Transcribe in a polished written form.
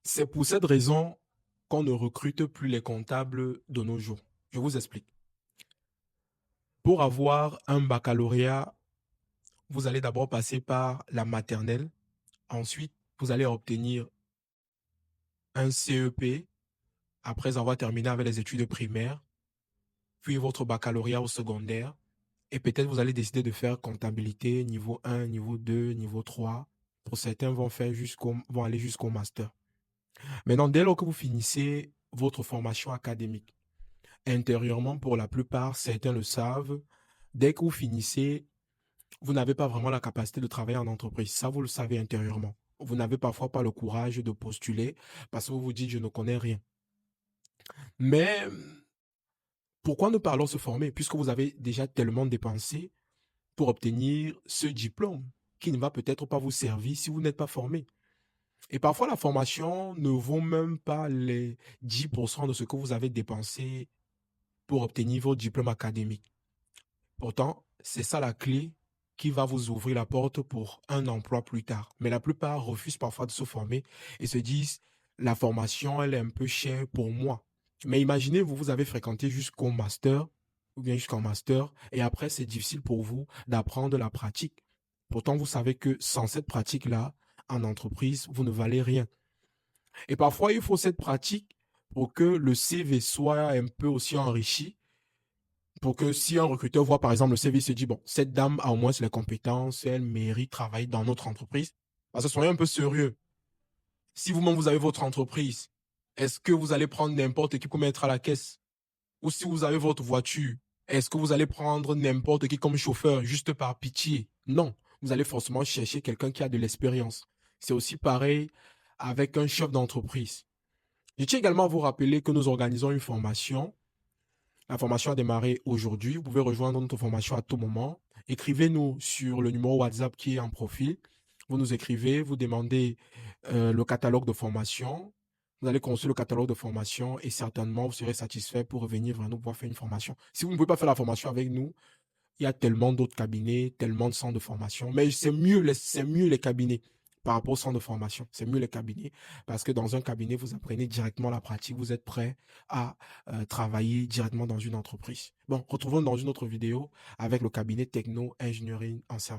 C'est pour cette raison qu'on ne recrute plus les comptables de nos jours. Je vous explique. Pour avoir un baccalauréat, vous allez d'abord passer par la maternelle. Ensuite, vous allez obtenir un CEP après avoir terminé avec les études primaires, puis votre baccalauréat au secondaire. Et peut-être vous allez décider de faire comptabilité niveau 1, niveau 2, niveau 3. Pour certains, vont aller jusqu'au master. Maintenant, dès lors que vous finissez votre formation académique, intérieurement, pour la plupart, certains le savent, dès que vous finissez, vous n'avez pas vraiment la capacité de travailler en entreprise. Ça, vous le savez intérieurement. Vous n'avez parfois pas le courage de postuler parce que vous vous dites, je ne connais rien. Mais pourquoi ne pas alors se former puisque vous avez déjà tellement dépensé pour obtenir ce diplôme qui ne va peut-être pas vous servir si vous n'êtes pas formé. Et parfois, la formation ne vaut même pas les 10% de ce que vous avez dépensé pour obtenir votre diplôme académique. Pourtant, c'est ça la clé qui va vous ouvrir la porte pour un emploi plus tard. Mais la plupart refusent parfois de se former et se disent, la formation, elle est un peu chère pour moi. Mais imaginez, vous avez fréquenté jusqu'au master ou bien jusqu'en master et après, c'est difficile pour vous d'apprendre la pratique. Pourtant, vous savez que sans cette pratique-là, en entreprise, vous ne valez rien. Et parfois, il faut cette pratique pour que le CV soit un peu aussi enrichi pour que si un recruteur voit par exemple le CV, il se dit, bon, cette dame a au moins les compétences, elle mérite de travailler dans notre entreprise. Parce que soyez un peu sérieux. Si vous-même vous avez votre entreprise, est-ce que vous allez prendre n'importe qui pour mettre à la caisse? Ou si vous avez votre voiture, est-ce que vous allez prendre n'importe qui comme chauffeur juste par pitié? Non. Vous allez forcément chercher quelqu'un qui a de l'expérience. C'est aussi pareil avec un chef d'entreprise. Je tiens également à vous rappeler que nous organisons une formation. La formation a démarré aujourd'hui. Vous pouvez rejoindre notre formation à tout moment. Écrivez-nous sur le numéro WhatsApp qui est en profil. Vous nous écrivez, vous demandez le catalogue de formation. Vous allez consulter le catalogue de formation et certainement vous serez satisfait pour revenir vers nous pour faire une formation. Si vous ne pouvez pas faire la formation avec nous, il y a tellement d'autres cabinets, tellement de centres de formation. Mais c'est mieux les cabinets par rapport au centre de formation. C'est mieux les cabinets parce que dans un cabinet, vous apprenez directement la pratique. Vous êtes prêt à travailler directement dans une entreprise. Bon, retrouvons dans une autre vidéo avec le cabinet Techno Engineering en service.